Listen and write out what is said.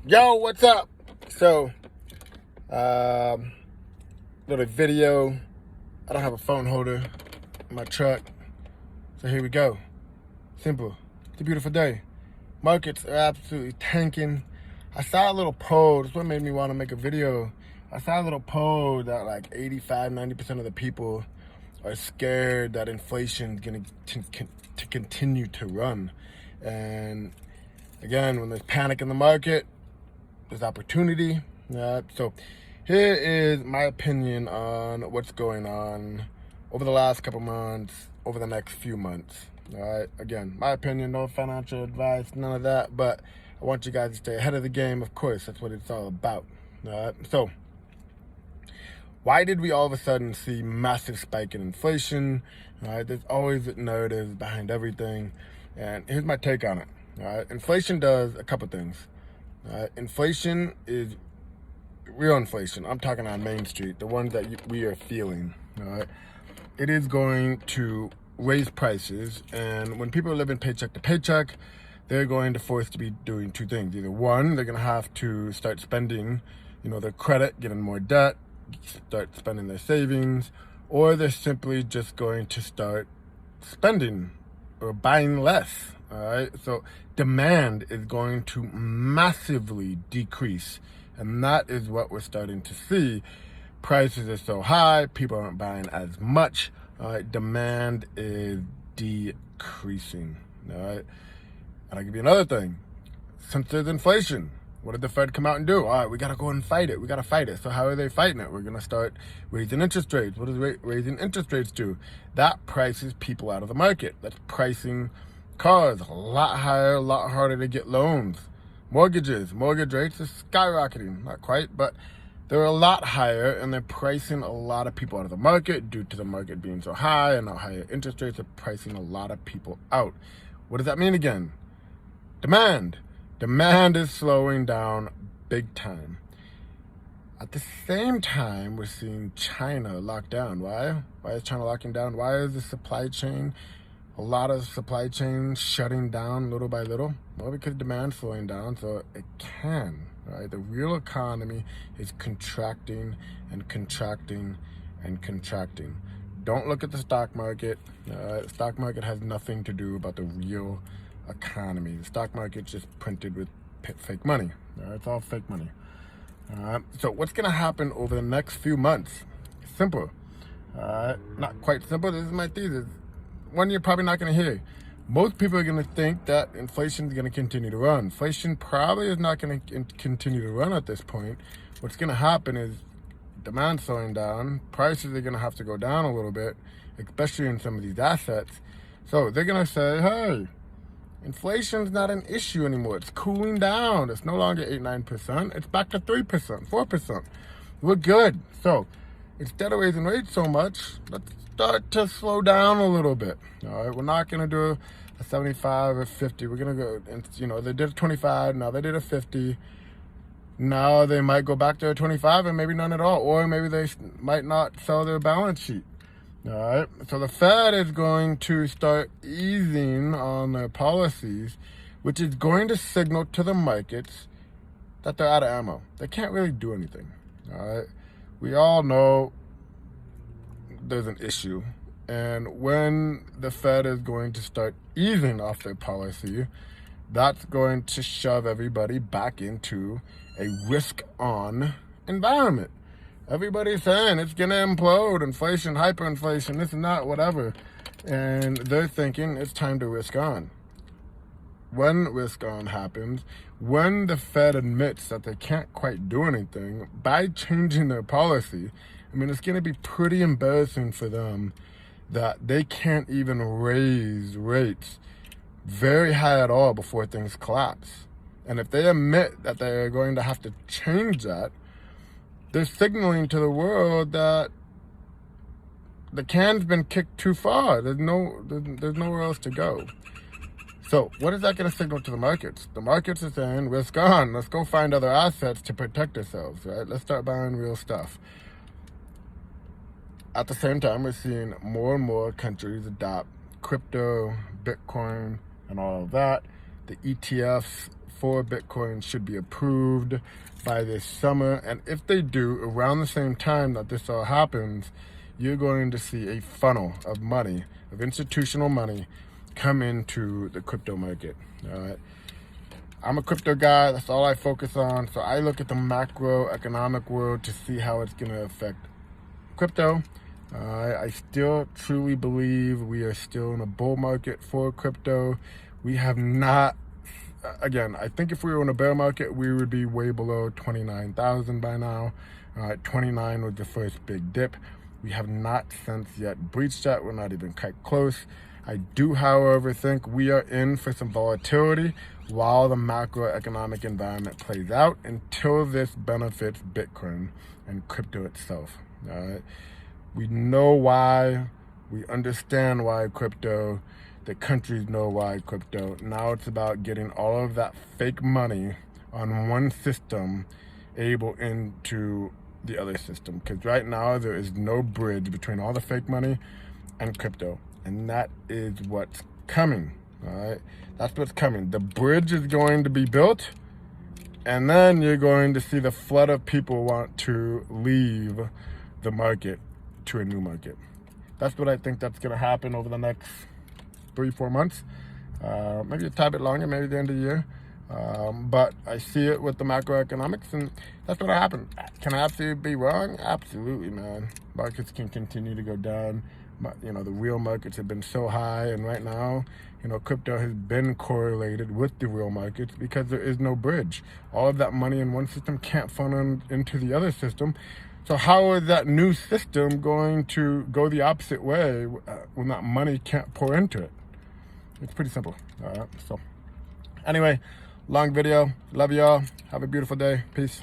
Yo, what's up? So, um, little video. I don't have a phone holder in my truck. So here we go. Simple. It's a beautiful day. Markets are absolutely tanking. I saw a little poll. That's what made me want to make a video. I saw a little poll that like 85-90% of the people are scared that inflation is going to continue to run. And again, when there's panic in the market, there's opportunity. So here is my opinion on what's going on over the last couple months, over the next few months. All right. Again, my opinion, no financial advice, none of that. But I want you guys to stay ahead of the game. Of course, that's what it's all about. All right. So why did we all of a sudden see massive spike in inflation? All right. There's always narratives behind everything. And here's my take on it. All right. Inflation does a couple things. Inflation is real inflation. I'm talking on Main Street, the ones that we are feeling. All right, it is going to raise prices, and when people are living paycheck to paycheck, they're going to force to be doing two things. Either one, they're going to have to start spending, their credit, getting more debt, start spending their savings, or they're simply just going to start spending or buying less. All right, so demand is going to massively decrease, and that is what we're starting to see. Prices are so high, people aren't buying as much. All right, demand is decreasing. All right, and I'll give you another thing. Since there's inflation, what did the Fed come out and do? All right, we got to go and fight it. We got to fight it. So how are they fighting it? We're going to start raising interest rates. What does raising interest rates do? That prices people out of the market. That's pricing cars a lot higher, a lot harder to get loans. Mortgage rates are skyrocketing. Not quite, but they're a lot higher, and they're pricing a lot of people out of the market due to the market being so high, and now higher interest rates are pricing a lot of people out. What does that mean again? Demand. Demand is slowing down big time. At the same time, we're seeing China lock down. Why? Why is China locking down? Why is the supply chain, a lot of supply chains shutting down little by little? Well, because demand's slowing down, so it can, right? The real economy is contracting and contracting and contracting. Don't look at the stock market. The stock market has nothing to do about the real economy. The stock market just printed with fake money. It's all fake money. So what's going to happen over the next few months? Simple. Not quite simple. This is my thesis. One you're probably not going to hear. Most people are going to think that inflation is going to continue to run. Inflation probably is not going to continue to run at this point. What's going to happen is demand slowing down. Prices are going to have to go down a little bit, especially in some of these assets. So they're going to say, hey, inflation's not an issue anymore. It's cooling down. It's no longer 8-9%. It's back to 3%, 4%. We're good. So instead of raising rates so much, let's start to slow down a little bit. All right, we're not going to do a 75 or 50. We're going to go, and they did a 25. Now they did a 50. Now they might go back to a 25 and maybe none at all. Or maybe they might not sell their balance sheet. All right, so the Fed is going to start easing on their policies, which is going to signal to the markets that they're out of ammo. They can't really do anything. All right, we all know there's an issue, and when the Fed is going to start easing off their policy, that's going to shove everybody back into a risk-on environment. Everybody's saying it's going to implode, inflation, hyperinflation, this and that, whatever. And they're thinking it's time to risk on. When risk on happens, when the Fed admits that they can't quite do anything by changing their policy, it's going to be pretty embarrassing for them that they can't even raise rates very high at all before things collapse. And if they admit that they're going to have to change that, they're signaling to the world that the can's been kicked too far. There's nowhere else to go. So what is that going to signal to the markets? The markets are saying, risk on. Let's go find other assets to protect ourselves, right? Let's start buying real stuff. At the same time, we're seeing more and more countries adopt crypto, Bitcoin, and all of that. The ETFs for Bitcoin should be approved by this summer. And if they do, around the same time that this all happens, you're going to see a funnel of money, of institutional money, come into the crypto market. All right. I'm a crypto guy. That's all I focus on. So I look at the macroeconomic world to see how it's going to affect crypto. I still truly believe we are still in a bull market for crypto. We have not, again, I think if we were in a bear market, we would be way below 29,000 by now. 29 was the first big dip. We have not since yet breached that. We're not even quite close. I do, however, think we are in for some volatility while the macroeconomic environment plays out until this benefits Bitcoin and crypto itself. All right. We know why. We understand why crypto. The countries know why crypto. Now it's about getting all of that fake money on one system able into the other system. Because right now there is no bridge between all the fake money and crypto. And that is what's coming. All right. That's what's coming. The bridge is going to be built. And then you're going to see the flood of people want to leave the market to a new market. That's what I think that's going to happen over the next 3-4 months. Maybe a tad bit longer, maybe the end of the year. But I see it with the macroeconomics, and that's what happened. Can I absolutely be wrong? Absolutely, man. Markets can continue to go down. You know, the real markets have been so high, and right now, you know, crypto has been correlated with the real markets because there is no bridge. All of that money in one system can't funnel into the other system. So how is that new system going to go the opposite way when that money can't pour into it? It's pretty simple. All right. So anyway, long video. Love y'all. Have a beautiful day. Peace.